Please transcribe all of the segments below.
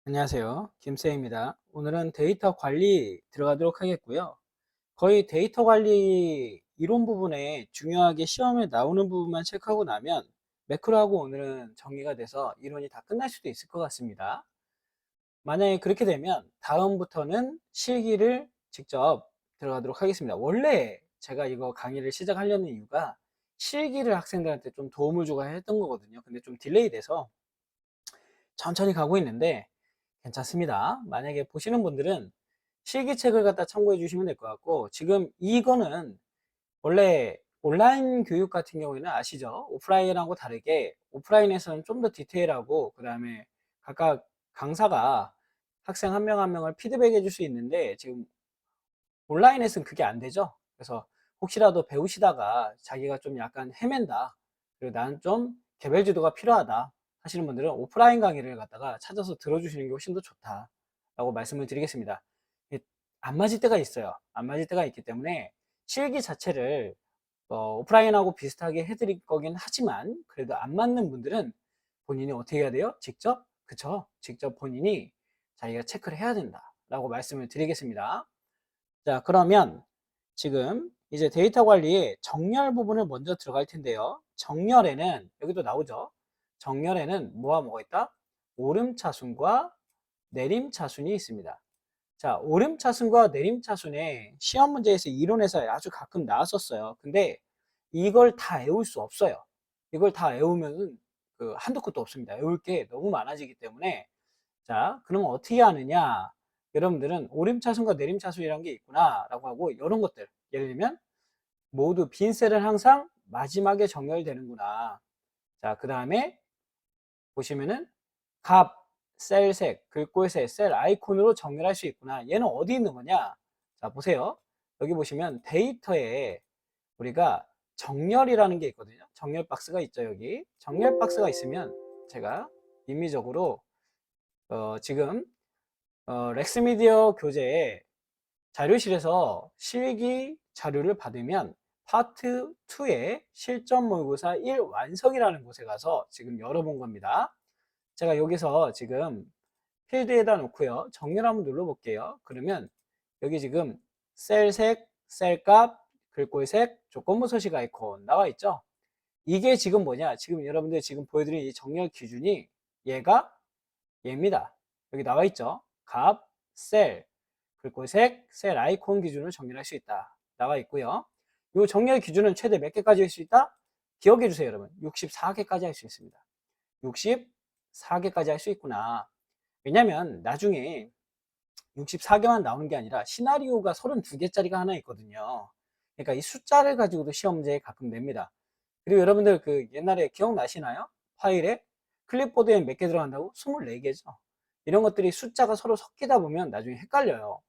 안녕하세요. 김쌤입니다. 오늘은 데이터 관리 들어가도록 하겠고요. 거의 데이터 관리 이론 부분에 중요하게 시험에 나오는 부분만 체크하고 나면 매크로하고 오늘은 정리가 돼서 이론이 다 끝날 수도 있을 것 같습니다. 만약에 그렇게 되면 다음부터는 실기를 직접 들어가도록 하겠습니다. 원래 제가 이거 강의를 시작하려는 이유가 실기를 학생들한테 좀 도움을 주고 했던 거거든요. 근데 좀 딜레이 돼서 천천히 가고 있는데 괜찮습니다. 만약에 보시는 분들은 실기책을 갖다 참고해 주시면 될 것 같고, 지금 이거는 원래 온라인 교육 같은 경우에는 아시죠? 오프라인하고 다르게 오프라인에서는 좀 더 디테일하고, 그 다음에 각각 강사가 학생 한 명 한 명을 피드백해 줄 수 있는데, 지금 온라인에서는 그게 안 되죠. 그래서 혹시라도 배우시다가 자기가 좀 약간 헤맨다, 그리고 나는 좀 개별 지도가 필요하다 하시는 분들은 오프라인 강의를 갖다가 찾아서 들어주시는 게 훨씬 더 좋다라고 말씀을 드리겠습니다. 안 맞을 때가 있어요. 안 맞을 때가 있기 때문에 실기 자체를 오프라인하고 비슷하게 해드릴 거긴 하지만, 그래도 안 맞는 분들은 본인이 어떻게 해야 돼요? 직접? 그쵸? 직접 본인이 자기가 체크를 해야 된다라고 말씀을 드리겠습니다. 자, 그러면 지금 이제 데이터 관리의 정렬 부분을 먼저 들어갈 텐데요. 정렬에는 여기도 나오죠. 정렬에는 뭐가 있다? 오름차순과 내림차순이 있습니다. 자, 오름차순과 내림차순에 시험 문제에서 이론에서 아주 가끔 나왔었어요. 근데 이걸 다 외울 수 없어요. 이걸 다 외우면 그 한도 끝도 없습니다. 외울 게 너무 많아지기 때문에. 자, 그러면 어떻게 하느냐? 여러분들은 오름차순과 내림차순이라는 게 있구나 라고 하고, 이런 것들, 예를 들면 모두 빈 셀은 항상 마지막에 정렬되는구나. 자, 그 다음에 보시면은 값, 셀색, 글꼴색, 셀 아이콘으로 정렬할 수 있구나. 얘는 어디 있는 거냐? 자, 보세요. 여기 보시면 데이터에 우리가 정렬이라는 게 있거든요. 정렬 박스가 있죠. 여기 정렬 박스가 있으면 제가 임의적으로 지금 렉스미디어 교재에 자료실에서 실기 자료를 받으면 파트 2의 실전 모의고사 1 완성이라는 곳에 가서 지금 열어본 겁니다. 제가 여기서 지금 필드에다 놓고요. 정렬 한번 눌러볼게요. 그러면 여기 지금 셀색, 셀값, 글꼴색, 조건부 서식 아이콘 나와 있죠? 이게 지금 뭐냐? 지금 여러분들 지금 보여드린 이 정렬 기준이 얘가 얘입니다. 여기 나와 있죠? 값, 셀, 글꼴색, 셀 아이콘 기준을 정렬할 수 있다. 나와 있고요. 이 정렬 기준은 최대 몇 개까지 할 수 있다? 기억해 주세요, 여러분. 64개까지 할 수 있습니다. 64개까지 할 수 있구나. 왜냐면 나중에 64개만 나오는 게 아니라 시나리오가 32개짜리가 하나 있거든요. 그러니까 이 숫자를 가지고도 시험 문제에 가끔 냅니다. 그리고 여러분들 그 옛날에 기억나시나요? 파일에 클립보드에 몇 개 들어간다고? 24개죠. 이런 것들이 숫자가 서로 섞이다 보면 나중에 헷갈려요.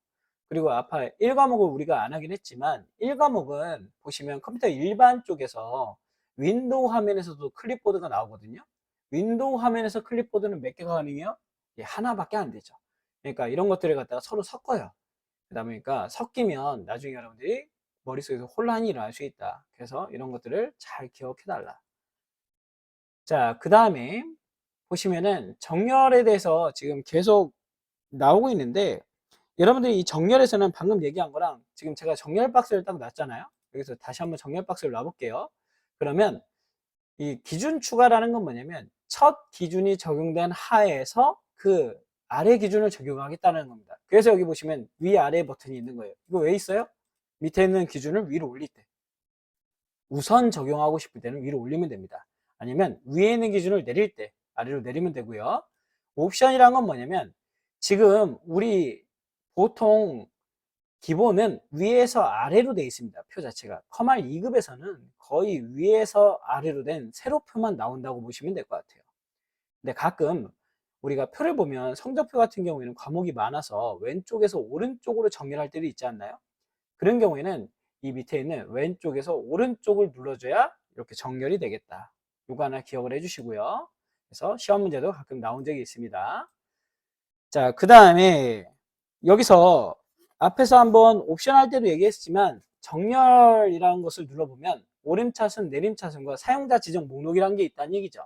그리고 아까 1과목을 우리가 안 하긴 했지만 1과목은 보시면 컴퓨터 일반 쪽에서 윈도우 화면에서도 클립보드가 나오거든요. 윈도우 화면에서 클립보드는 몇 개가 가능해요? 예, 하나밖에 안 되죠. 그러니까 이런 것들을 갖다가 서로 섞어요. 그러다 보니까 섞이면 나중에 여러분들이 머릿속에서 혼란이 일어날 수 있다. 그래서 이런 것들을 잘 기억해 달라. 자, 그 다음에 보시면은 정렬에 대해서 지금 계속 나오고 있는데, 여러분들이 이 정렬에서는 방금 얘기한 거랑 지금 제가 정렬 박스를 딱 놨잖아요. 여기서 다시 한번 정렬 박스를 놔볼게요. 그러면 이 기준 추가라는 건 뭐냐면 첫 기준이 적용된 하에서 그 아래 기준을 적용하겠다는 겁니다. 그래서 여기 보시면 위아래 버튼이 있는 거예요. 이거 왜 있어요? 밑에 있는 기준을 위로 올릴 때, 우선 적용하고 싶을 때는 위로 올리면 됩니다. 아니면 위에 있는 기준을 내릴 때 아래로 내리면 되고요. 옵션이란 건 뭐냐면 지금 우리 보통 기본은 위에서 아래로 되어 있습니다. 표 자체가. 커말 2급에서는 거의 위에서 아래로 된 세로표만 나온다고 보시면 될 것 같아요. 근데 가끔 우리가 표를 보면 성적표 같은 경우에는 과목이 많아서 왼쪽에서 오른쪽으로 정렬할 때도 있지 않나요? 그런 경우에는 이 밑에 있는 왼쪽에서 오른쪽을 눌러줘야 이렇게 정렬이 되겠다. 이거 하나 기억을 해주시고요. 그래서 시험 문제도 가끔 나온 적이 있습니다. 자, 그 다음에 여기서 앞에서 한번 옵션 할 때도 얘기했지만 정렬이라는 것을 눌러보면 오름차순, 내림차순과 사용자 지정 목록이라는 게 있다는 얘기죠.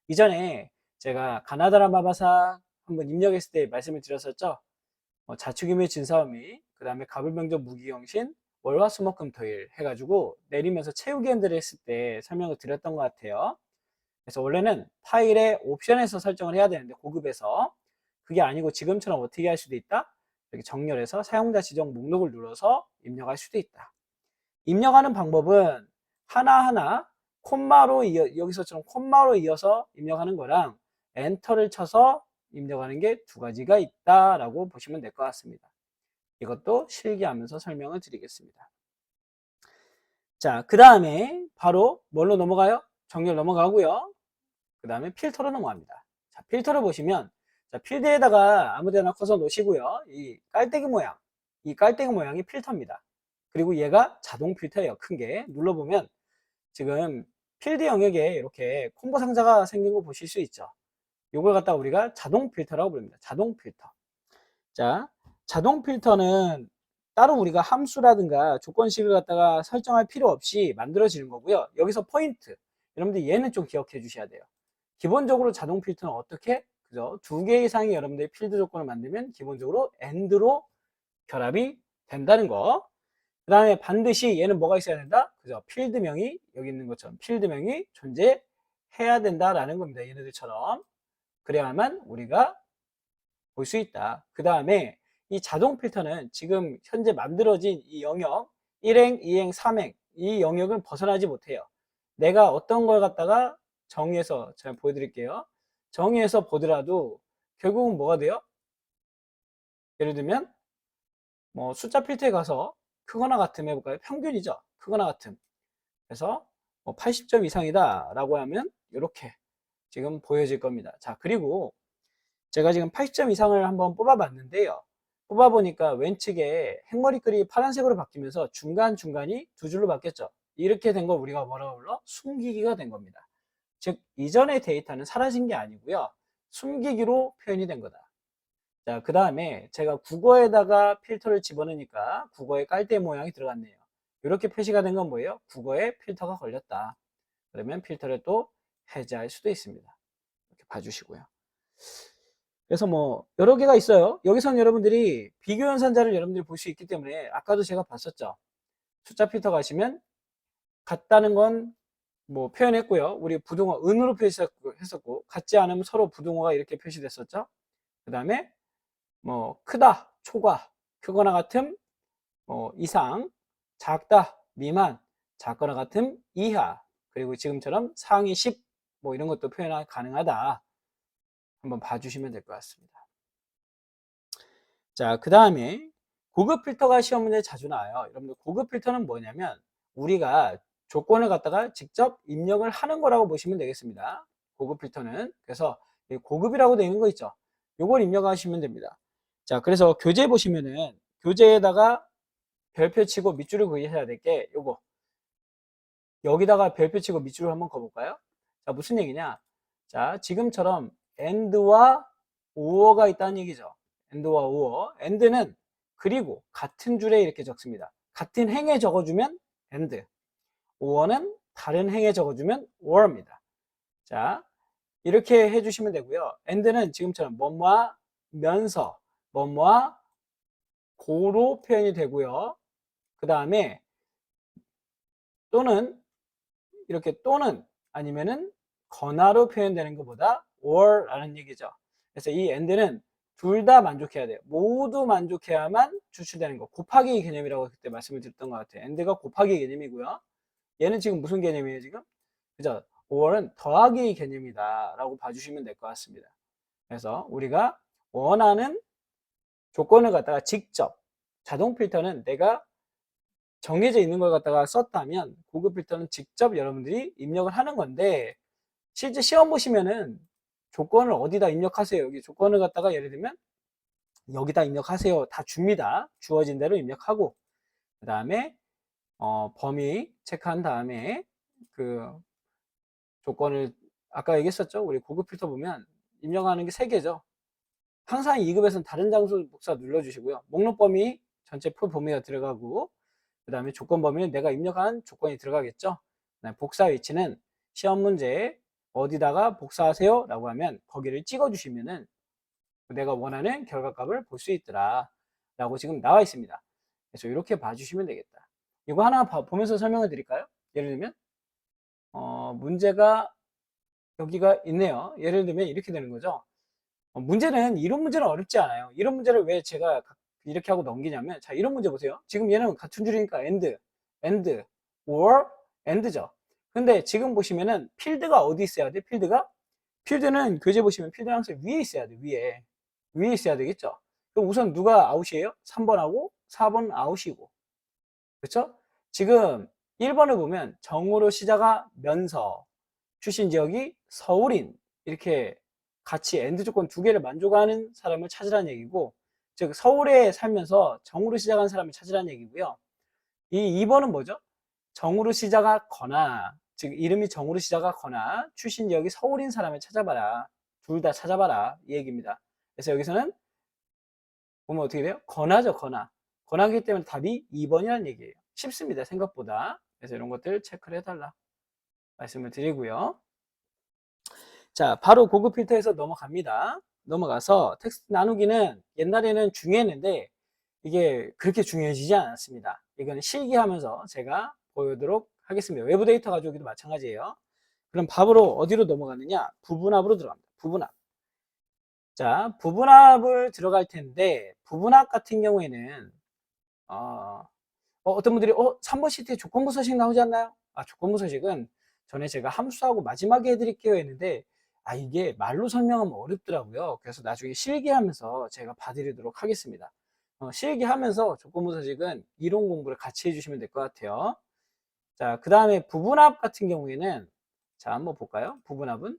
이전에 제가 가나다라 마바사 한번 입력했을 때 말씀을 드렸었죠. 자축인묘 진사오미, 그 다음에 갑을병조 무기경신, 월화수목금토일 해가지고 내리면서 채우기 엔드를 했을 때 설명을 드렸던 것 같아요. 그래서 원래는 파일의 옵션에서 설정을 해야 되는데 고급에서 그게 아니고 지금처럼 어떻게 할 수도 있다? 이렇게 정렬해서 사용자 지정 목록을 눌러서 입력할 수도 있다. 입력하는 방법은 하나하나 콤마로 여기서처럼 콤마로 이어서 입력하는 거랑 엔터를 쳐서 입력하는 게 두 가지가 있다라고 보시면 될 것 같습니다. 이것도 실기하면서 설명을 드리겠습니다. 자, 그 다음에 바로 뭘로 넘어가요? 정렬 넘어가고요. 그 다음에 필터로 넘어갑니다. 자, 필터를 보시면 자, 필드에다가 아무데나 커서 놓으시고요. 이 깔때기 모양, 이 깔때기 모양이 필터입니다. 그리고 얘가 자동 필터예요. 큰 게 눌러보면 지금 필드 영역에 이렇게 콤보 상자가 생긴 거 보실 수 있죠. 이걸 갖다가 우리가 자동 필터라고 부릅니다. 자동 필터. 자, 자동 필터는 따로 우리가 함수라든가 조건식을 갖다가 설정할 필요 없이 만들어지는 거고요. 여기서 포인트. 여러분들 얘는 좀 기억해 주셔야 돼요. 기본적으로 자동 필터는 어떻게? 그죠? 두 개 이상의 여러분들의 필드 조건을 만들면 기본적으로 AND로 결합이 된다는 거. 그 다음에 반드시 얘는 뭐가 있어야 된다? 그죠? 필드명이 여기 있는 것처럼 필드명이 존재해야 된다라는 겁니다. 얘네들처럼. 그래야만 우리가 볼 수 있다. 그 다음에 이 자동 필터는 지금 현재 만들어진 이 영역 1행, 2행, 3행 이 영역은 벗어나지 못해요. 내가 어떤 걸 갖다가 정의해서 제가 보여드릴게요. 정의해서 보더라도 결국은 뭐가 돼요? 예를 들면 뭐 숫자 필터에 가서 크거나 같음 해볼까요? 평균이죠. 크거나 같음. 그래서 뭐 80점 이상이다 라고 하면 이렇게 지금 보여질 겁니다. 자, 그리고 제가 지금 80점 이상을 한번 뽑아봤는데요. 뽑아보니까 왼측에 행머리글이 파란색으로 바뀌면서 중간중간이 두 줄로 바뀌었죠. 이렇게 된 걸 우리가 뭐라고 불러? 숨기기가 된 겁니다. 즉 이전의 데이터는 사라진 게 아니고요. 숨기기로 표현이 된 거다. 자, 그 다음에 제가 국어에다가 필터를 집어넣으니까 국어에 깔대 모양이 들어갔네요. 이렇게 표시가 된 건 뭐예요? 국어에 필터가 걸렸다. 그러면 필터를 또 해제할 수도 있습니다. 이렇게 봐주시고요. 그래서 뭐 여러 개가 있어요. 여기서는 여러분들이 비교 연산자를 여러분들이 볼 수 있기 때문에 아까도 제가 봤었죠. 숫자 필터 가시면 같다는 건 뭐 표현했고요. 우리 부등호 은으로 표시했었고 같지 않으면 서로 부등호가 이렇게 표시됐었죠. 그 다음에 뭐 크다, 초과, 크거나 같음, 이상, 작다, 미만, 작거나 같음, 이하, 그리고 지금처럼 상위 10, 뭐 이런 것도 표현 가능하다. 한번 봐주시면 될 것 같습니다. 자, 그 다음에 고급 필터가 시험 문제에 자주 나와요. 여러분들 고급 필터는 뭐냐면 우리가 조건을 갖다가 직접 입력을 하는 거라고 보시면 되겠습니다. 고급 필터는. 그래서 고급이라고 되어 있는 거 있죠. 요걸 입력하시면 됩니다. 자, 그래서 교재 보시면은 교재에다가 별표 치고 밑줄을 그리셔야 될 게 요거. 여기다가 별표 치고 밑줄을 한번 그어볼까요? 자, 무슨 얘기냐? 자, 지금처럼 and와 or가 있다는 얘기죠. and와 or. and는 그리고 같은 줄에 이렇게 적습니다. 같은 행에 적어주면 and. or는 다른 행에 적어주면 or입니다. 자, 이렇게 해주시면 되고요. and는 지금처럼 뭐뭐와 면서, 뭐뭐와 고로 표현이 되고요. 그 다음에 또는 이렇게 또는 아니면은 거나로 표현되는 것보다 or라는 얘기죠. 그래서 이 and는 둘 다 만족해야 돼요. 모두 만족해야만 추출되는 거. 곱하기 개념이라고 그때 말씀을 드렸던 것 같아요. and가 곱하기 개념이고요. 얘는 지금 무슨 개념이에요, 지금? 그죠? or은 더하기 개념이다 라고 봐주시면 될 것 같습니다. 그래서 우리가 원하는 조건을 갖다가 직접 자동 필터는 내가 정해져 있는 걸 갖다가 썼다면 고급 필터는 직접 여러분들이 입력을 하는 건데 실제 시험 보시면은 조건을 어디다 입력하세요. 여기 조건을 갖다가 예를 들면 여기다 입력하세요. 다 줍니다. 주어진 대로 입력하고 그 다음에 범위 체크한 다음에 그 조건을 아까 얘기했었죠. 우리 고급 필터 보면 입력하는 게 3개죠. 항상 2급에서는 다른 장소 복사 눌러주시고요. 목록 범위 전체 풀 범위가 들어가고 그 다음에 조건 범위는 내가 입력한 조건이 들어가겠죠. 복사 위치는 시험 문제에 어디다가 복사하세요 라고 하면 거기를 찍어 주시면은 내가 원하는 결과값을 볼 수 있더라 라고 지금 나와 있습니다. 그래서 이렇게 봐주시면 되겠다. 이거 하나 보면서 설명을 드릴까요? 예를 들면 문제가 여기가 있네요. 예를 들면 이렇게 되는 거죠. 문제는 이런 문제는 어렵지 않아요. 이런 문제를 왜 제가 이렇게 하고 넘기냐면, 자, 이런 문제 보세요. 지금 얘는 같은 줄이니까 and, or, and죠. 근데 지금 보시면은 필드가 어디 있어야 돼? 필드는 교재 보시면 필드는 항상 위에 있어야 돼. 위에 있어야 되겠죠. 그럼 우선 누가 아웃이에요? 3번하고 4번 아웃이고, 그렇죠? 지금 1번을 보면 정으로 시작하면서 출신 지역이 서울인, 이렇게 같이 엔드 조건 두 개를 만족하는 사람을 찾으라는 얘기고, 즉 서울에 살면서 정으로 시작한 사람을 찾으라는 얘기고요. 이 2번은 뭐죠? 정으로 시작하거나, 즉 이름이 정으로 시작하거나 출신 지역이 서울인 사람을 찾아봐라. 둘 다 찾아봐라, 이 얘기입니다. 그래서 여기서는 보면 어떻게 돼요? 거나죠, 거나. 거나기 때문에 답이 2번이라는 얘기예요. 쉽습니다, 생각보다. 그래서 이런 것들 체크를 해달라 말씀을 드리고요. 자, 바로 고급 필터에서 넘어갑니다. 넘어가서 텍스트 나누기는 옛날에는 중요했는데 이게 그렇게 중요해지지 않았습니다. 이거는 실기하면서 제가 보여드리도록 하겠습니다. 외부 데이터 가져오기도 마찬가지예요. 그럼 바로 어디로 넘어가느냐? 부분합으로 들어갑니다. 부분합. 자, 부분합을 들어갈 텐데 부분합 같은 경우에는 어떤 분들이 3번 시트에 조건부 서식 나오지 않나요? 조건부 서식은 전에 제가 함수하고 마지막에 해드릴게요 했는데 이게 말로 설명하면 어렵더라고요. 그래서 나중에 실기하면서 제가 봐드리도록 하겠습니다. 실기하면서 조건부 서식은 이론 공부를 같이 해주시면 될 것 같아요. 자, 그 다음에 부분합 같은 경우에는 자, 한번 볼까요? 부분합은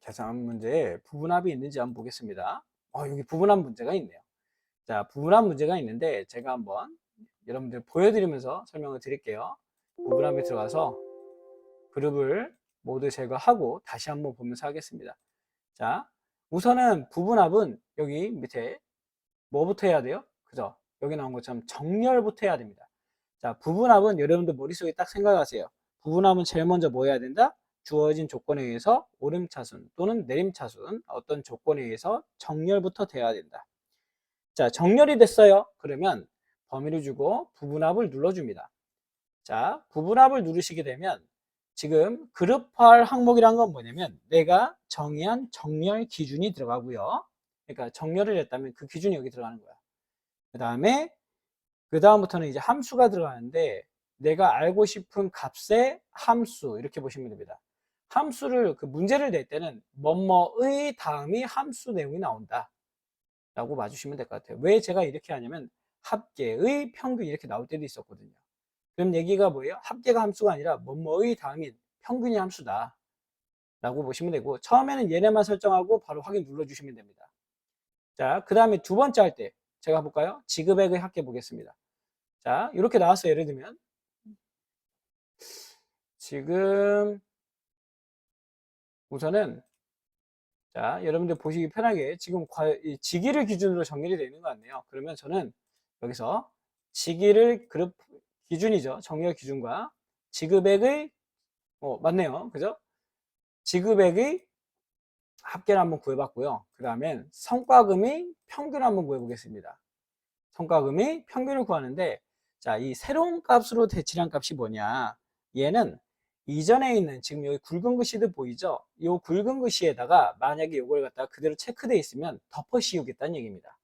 계산 문제에 부분합이 있는지 한번 보겠습니다. 여기 부분합 문제가 있네요. 자, 부분합 문제가 있는데 제가 한번 여러분들 보여드리면서 설명을 드릴게요. 부분합에 들어가서 그룹을 모두 제거하고 다시 한번 보면서 하겠습니다. 자, 우선은 부분합은 여기 밑에 뭐부터 해야 돼요? 그죠? 여기 나온 것처럼 정렬부터 해야 됩니다. 자, 부분합은 여러분들 머릿속에 딱 생각하세요. 부분합은 제일 먼저 뭐 해야 된다? 주어진 조건에 의해서 오름차순 또는 내림차순 어떤 조건에 의해서 정렬부터 돼야 된다. 자, 정렬이 됐어요. 그러면 범위를 주고 부분합을 눌러줍니다. 자, 부분합을 누르시게 되면 지금 그룹할 항목이란 건 뭐냐면 내가 정의한 정렬 기준이 들어가고요. 그러니까 정렬을 했다면 그 기준이 여기 들어가는 거야. 그 다음부터는 이제 함수가 들어가는데 내가 알고 싶은 값의 함수 이렇게 보시면 됩니다. 함수를 그 문제를 낼 때는 뭐뭐의 다음이 함수 내용이 나온다 라고 봐주시면 될 것 같아요. 왜 제가 이렇게 하냐면 합계의 평균 이렇게 나올 때도 있었거든요. 그럼 얘기가 뭐예요? 합계가 함수가 아니라 뭐뭐의 다음인 평균이 함수다 라고 보시면 되고, 처음에는 얘네만 설정하고 바로 확인 눌러주시면 됩니다. 자, 그 다음에 두 번째 할 때 제가 볼까요? 지급액의 합계 보겠습니다. 자, 이렇게 나왔어요. 예를 들면 지금 우선은 자, 여러분들 보시기 편하게 지금 지기를 기준으로 정렬이 되는 것 같네요. 그러면 저는 여기서 지기를 그룹 기준이죠. 정렬 기준과 지급액의 맞네요. 그죠? 지급액의 합계를 한번 구해봤고요. 그 다음엔 성과금의 평균을 한번 구해보겠습니다. 성과금의 평균을 구하는데 자, 이 새로운 값으로 대칭한 값이 뭐냐? 얘는 이전에 있는 지금 여기 굵은 글씨들 보이죠? 이 굵은 글씨에다가 만약에 이걸 갖다가 그대로 체크되어 있으면 덮어 씌우겠다는 얘기입니다.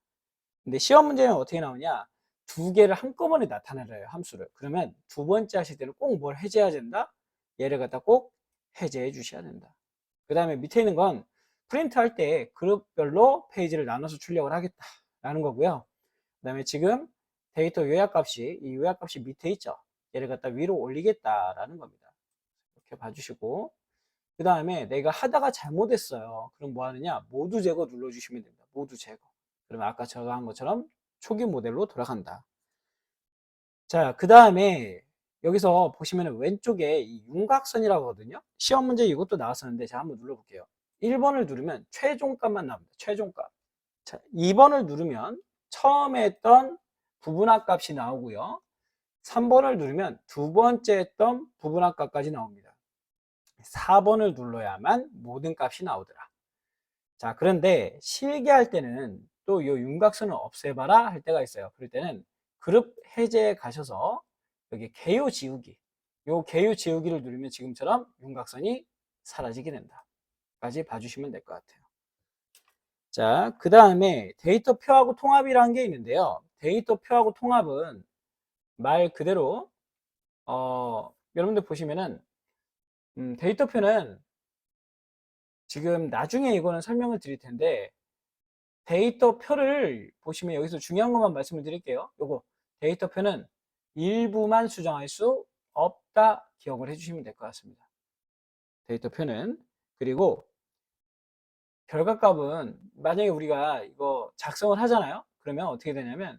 근데 시험 문제는 어떻게 나오냐? 두 개를 한꺼번에 나타내려요, 함수를. 그러면 두 번째 하실 때는 꼭 뭘 해제해야 된다? 얘를 갖다 꼭 해제해 주셔야 된다. 그 다음에 밑에 있는 건 프린트 할 때 그룹별로 페이지를 나눠서 출력을 하겠다라는 거고요. 그 다음에 지금 데이터 요약값이 이 요약값이 밑에 있죠. 얘를 갖다 위로 올리겠다라는 겁니다. 이렇게 봐주시고, 그 다음에 내가 하다가 잘못했어요. 그럼 뭐 하느냐? 모두 제거 눌러주시면 됩니다. 모두 제거. 그러면 아까 제가 한 것처럼 초기 모델로 돌아간다. 자, 그 다음에 여기서 보시면 왼쪽에 이 윤곽선이라고 하거든요. 시험 문제 이것도 나왔었는데 제가 한번 눌러볼게요. 1번을 누르면 최종값만 나옵니다. 최종값. 자, 2번을 누르면 처음에 했던 부분합 값이 나오고요. 3번을 누르면 두 번째 했던 부분합 값까지 나옵니다. 4번을 눌러야만 모든 값이 나오더라. 자, 그런데 실기할 때는 또 요 윤곽선을 없애봐라 할 때가 있어요. 그럴 때는 그룹 해제에 가셔서 여기 개요 지우기, 요 개요 지우기를 누르면 지금처럼 윤곽선이 사라지게 된다 까지 봐주시면 될 것 같아요. 자, 그 다음에 데이터 표하고 통합이라는 게 있는데요. 데이터 표하고 통합은 말 그대로 여러분들 보시면은 데이터 표는 지금 나중에 이거는 설명을 드릴 텐데, 데이터 표를 보시면 여기서 중요한 것만 말씀을 드릴게요. 요거 데이터 표는 일부만 수정할 수 없다 기억을 해주시면 될 것 같습니다. 데이터 표는. 그리고 결과값은 만약에 우리가 이거 작성을 하잖아요. 그러면 어떻게 되냐면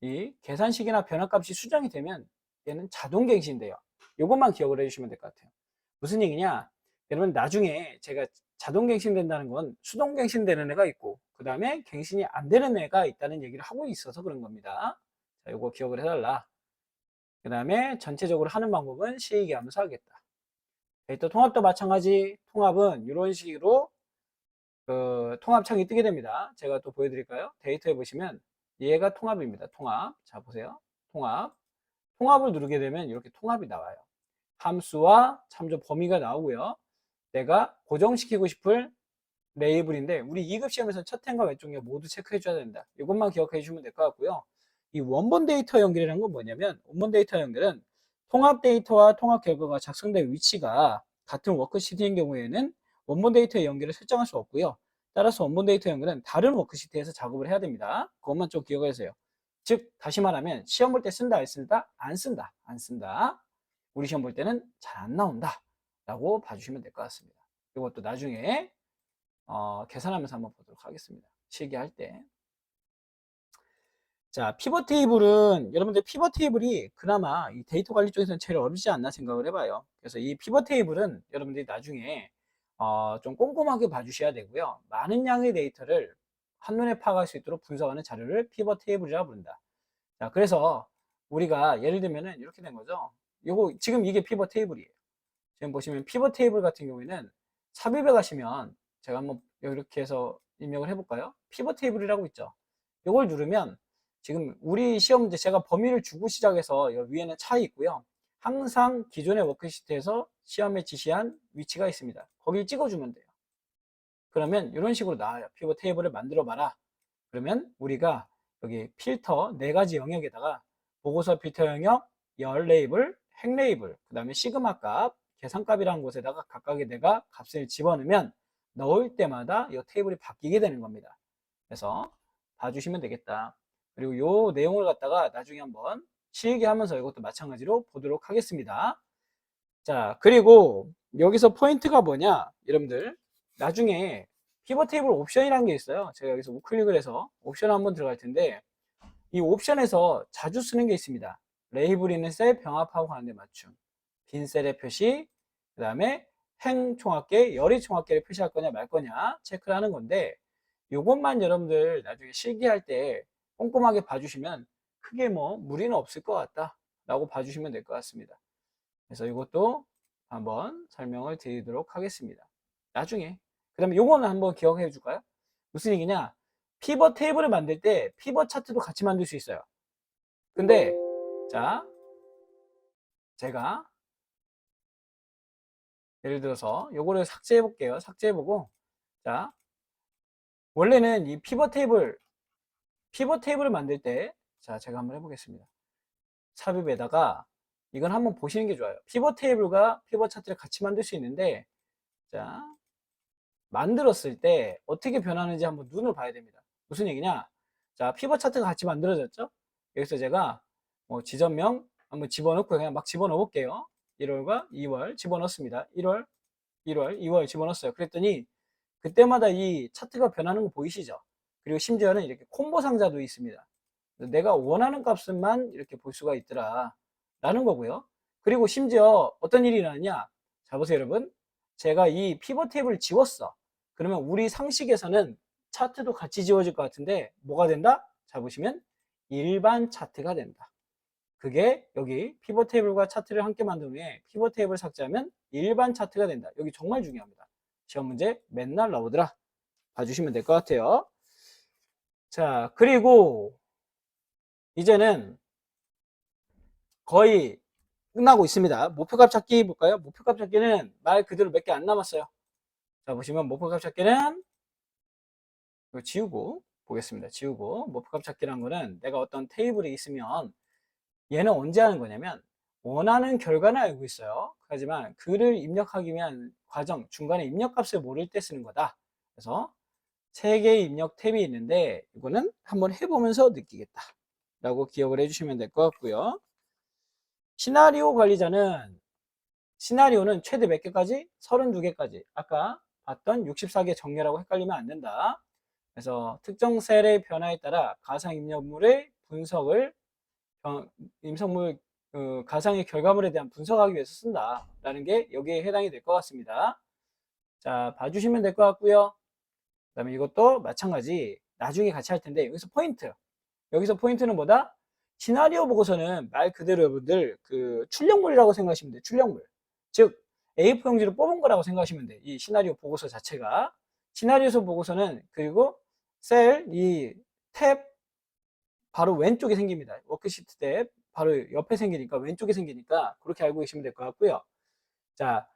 이 계산식이나 변화값이 수정이 되면 얘는 자동 갱신돼요. 요것만 기억을 해주시면 될 것 같아요. 무슨 얘기냐? 여러분 나중에 제가 자동 갱신된다는 건 수동 갱신되는 애가 있고 그 다음에 갱신이 안 되는 애가 있다는 얘기를 하고 있어서 그런 겁니다. 자, 요거 기억을 해달라. 그 다음에 전체적으로 하는 방법은 실기하면서 하겠다. 데이터 통합도 마찬가지. 통합은 이런 식으로 그 통합창이 뜨게 됩니다. 제가 또 보여드릴까요? 데이터에 보시면 얘가 통합입니다. 통합. 자, 보세요. 통합. 통합을 누르게 되면 이렇게 통합이 나와요. 함수와 참조 범위가 나오고요. 내가 고정시키고 싶을 레이블인데 우리 2급 시험에서 첫 행과 왼쪽 역 모두 체크해 줘야 된다. 이것만 기억해 주시면 될 것 같고요. 이 원본 데이터 연결이라는 건 뭐냐면 원본 데이터 연결은 통합 데이터와 통합 결과가 작성된 위치가 같은 워크시트인 경우에는 원본 데이터의 연결을 설정할 수 없고요. 따라서 원본 데이터 연결은 다른 워크시트에서 작업을 해야 됩니다. 그것만 좀 기억해 주세요. 즉 다시 말하면 시험 볼 때 쓴다 안 쓴다? 안 쓴다. 안 쓴다. 우리 시험 볼 때는 잘 안 나온다 라고 봐주시면 될 것 같습니다. 이것도 나중에 계산하면서 한번 보도록 하겠습니다. 실기할 때. 자, 피벗 테이블은 여러분들 피벗 테이블이 그나마 이 데이터 관리 쪽에서는 제일 어렵지 않나 생각을 해봐요. 그래서 이 피벗 테이블은 여러분들이 나중에 좀 꼼꼼하게 봐주셔야 되고요. 많은 양의 데이터를 한눈에 파악할 수 있도록 분석하는 자료를 피벗 테이블이라고 부른다. 자, 그래서 우리가 예를 들면은 이렇게 된 거죠. 요거 지금 이게 피벗 테이블이에요. 지금 보시면 피벗 테이블 같은 경우에는 삽입에 가시면 제가 한번 이렇게 해서 입력을 해볼까요? 피벗 테이블이라고 있죠. 이걸 누르면 지금 우리 시험 문제 제가 범위를 주고 시작해서 위에는 차이 있고요. 항상 기존의 워크시트에서 시험에 지시한 위치가 있습니다. 거길 찍어주면 돼요. 그러면 이런 식으로 나와요. 피벗 테이블을 만들어 봐라. 그러면 우리가 여기 필터 4가지 영역에다가 보고서 필터 영역, 열 레이블, 행 레이블, 그 다음에 시그마 값, 계산값이라는 곳에다가 각각의 내가 값을 집어넣으면 넣을 때마다 이 테이블이 바뀌게 되는 겁니다. 그래서 봐주시면 되겠다. 그리고 이 내용을 갖다가 나중에 한번 실기하면서 이것도 마찬가지로 보도록 하겠습니다. 자, 그리고 여기서 포인트가 뭐냐? 여러분들 나중에 피벗 테이블 옵션이라는 게 있어요. 제가 여기서 우클릭을 해서 옵션 한번 들어갈 텐데 이 옵션에서 자주 쓰는 게 있습니다. 레이블 있는 셀 병합하고 가는데 맞춤, 빈 셀의 표시, 그 다음에 행 총합계, 열의 총합계를 표시할 거냐 말 거냐 체크를 하는 건데 이것만 여러분들 나중에 실기할 때 꼼꼼하게 봐주시면 크게 뭐 무리는 없을 것 같다 라고 봐주시면 될 것 같습니다. 그래서 이것도 한번 설명을 드리도록 하겠습니다. 나중에. 그 다음에 요거는 한번 기억해 줄까요? 무슨 얘기냐? 피벗 테이블을 만들 때 피벗 차트도 같이 만들 수 있어요. 근데 자, 제가 예를 들어서 요거를 삭제해 볼게요. 삭제해 보고 자, 원래는 이 피벗 테이블을 만들 때 자, 제가 한번 해보겠습니다. 삽입에다가 이건 한번 보시는 게 좋아요. 피벗 테이블과 피벗 차트를 같이 만들 수 있는데 자, 만들었을 때 어떻게 변하는지 한번 눈을 봐야 됩니다. 무슨 얘기냐? 자, 피벗 차트가 같이 만들어졌죠? 여기서 제가 뭐 지점명 한번 집어넣고 그냥 막 집어넣어 볼게요. 1월과 2월 집어넣습니다. 1월, 1월, 2월 집어넣었어요. 그랬더니 그때마다 이 차트가 변하는 거 보이시죠? 그리고 심지어는 이렇게 콤보 상자도 있습니다. 내가 원하는 값만 이렇게 볼 수가 있더라 라는 거고요. 그리고 심지어 어떤 일이 일어나냐? 자, 보세요 여러분. 제가 이 피벗 테이블을 지웠어. 그러면 우리 상식에서는 차트도 같이 지워질 것 같은데 뭐가 된다? 자, 보시면 일반 차트가 된다. 그게 여기 피벗 테이블과 차트를 함께 만든 후에 피벗 테이블을 삭제하면 일반 차트가 된다. 여기 정말 중요합니다. 시험 문제 맨날 나오더라. 봐주시면 될 것 같아요. 자, 그리고 이제는 거의 끝나고 있습니다. 목표값 찾기 볼까요? 목표값 찾기는 말 그대로 몇 개 안 남았어요. 자, 보시면 목표값 찾기는 이거 지우고 보겠습니다. 지우고 목표값 찾기란 거는 내가 어떤 테이블이 있으면 얘는 언제 하는 거냐면 원하는 결과는 알고 있어요. 하지만 글을 입력하기 위한 과정, 중간에 입력값을 모를 때 쓰는 거다. 그래서 3개의 입력 탭이 있는데 이거는 한번 해보면서 느끼겠다 라고 기억을 해주시면 될 것 같고요. 시나리오 관리자는 시나리오는 최대 몇 개까지? 32개까지. 아까 봤던 64개 정렬하고 헷갈리면 안 된다. 그래서 특정 셀의 변화에 따라 가상 입력물의 분석을 임성물 가상의 결과물에 대한 분석하기 위해서 쓴다라는 게 여기에 해당이 될 것 같습니다. 자, 봐주시면 될 것 같고요. 그 다음에 이것도 마찬가지 나중에 같이 할 텐데 여기서 포인트. 여기서 포인트는 뭐다? 시나리오 보고서는 말 그대로 여러분들 그 출력물이라고 생각하시면 돼요. 출력물. 즉 A4 용지로 뽑은 거라고 생각하시면 돼요. 이 시나리오 보고서 자체가. 시나리오서 보고서는 그리고 셀, 이 탭 바로 왼쪽에 생깁니다. 워크시트 탭 바로 옆에 생기니까 왼쪽에 생기니까 그렇게 알고 계시면 될 것 같고요. 자,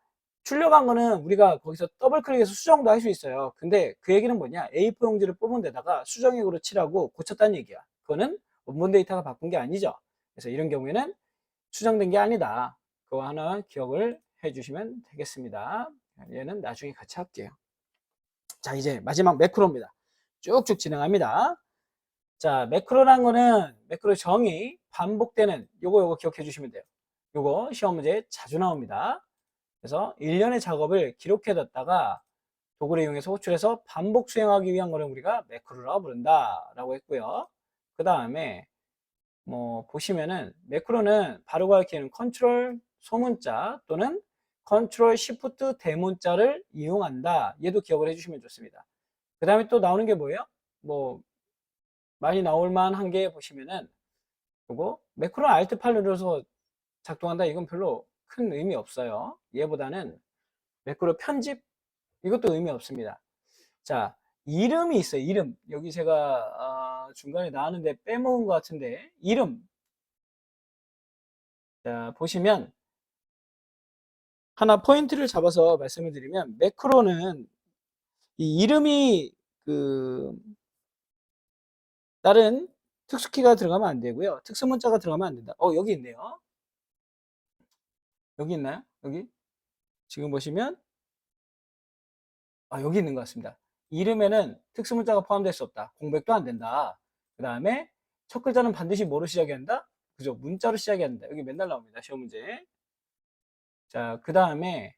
출력한 거는 우리가 거기서 더블 클릭해서 수정도 할 수 있어요. 근데 그 얘기는 뭐냐? A4 용지를 뽑은 데다가 수정액으로 칠하고 고쳤다는 얘기야. 그거는 원본 데이터가 바꾼 게 아니죠. 그래서 이런 경우에는 수정된 게 아니다. 그거 하나 기억을 해주시면 되겠습니다. 얘는 나중에 같이 할게요. 자, 이제 마지막 매크로입니다. 쭉쭉 진행합니다. 자, 매크로란 거는 매크로 정의, 반복되는 요거 기억해 주시면 돼요. 요거 시험 문제에 자주 나옵니다. 그래서 일련의 작업을 기록해 뒀다가 도구를 이용해서 호출해서 반복 수행하기 위한 거를 우리가 매크로라고 부른다 라고 했고요. 그 다음에 뭐 보시면은 매크로는 바로 가리키는 컨트롤 소문자 또는 컨트롤 시프트 대문자를 이용한다. 얘도 기억을 해주시면 좋습니다. 그 다음에 또 나오는 게 뭐예요? 뭐 많이 나올 만한 게 보시면은 요거 매크로 알트 8 눌러서 작동한다. 이건 별로 큰 의미 없어요. 얘보다는 매크로 편집 이것도 의미 없습니다. 자, 이름이 있어요. 이름. 여기 제가 중간에 나왔는데 빼먹은 것 같은데 이름. 자, 보시면 하나 포인트를 잡아서 말씀을 드리면 매크로는 이 이름이 그 다른 특수키가 들어가면 안 되고요. 특수문자가 들어가면 안 된다. 여기 있네요. 여기 있나요? 여기? 지금 보시면 여기 있는 것 같습니다. 이름에는 특수문자가 포함될 수 없다. 공백도 안 된다. 그 다음에 첫 글자는 반드시 뭐로 시작해야 한다? 그죠? 문자로 시작해야 한다. 여기 맨날 나옵니다. 시험 문제. 자, 그 다음에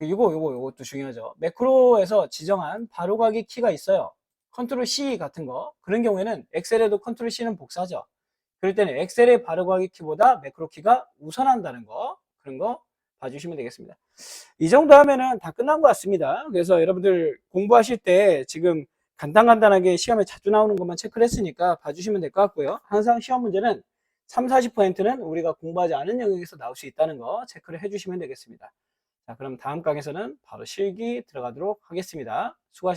요것도 중요하죠. 매크로에서 지정한 바로가기 키가 있어요. 컨트롤 C 같은 거. 그런 경우에는 엑셀에도 컨트롤 C는 복사죠. 그럴 때는 엑셀의 바로가기 키보다 매크로 키가 우선한다는 거. 그런 거 봐주시면 되겠습니다. 이 정도 하면은 다 끝난 것 같습니다. 그래서 여러분들 공부하실 때 지금 간단하게 시험에 자주 나오는 것만 체크를 했으니까 봐주시면 될 것 같고요. 항상 시험 문제는 3, 40%는 우리가 공부하지 않은 영역에서 나올 수 있다는 거 체크를 해주시면 되겠습니다. 자, 그럼 다음 강에서는 바로 실기 들어가도록 하겠습니다. 수고하셨습니다.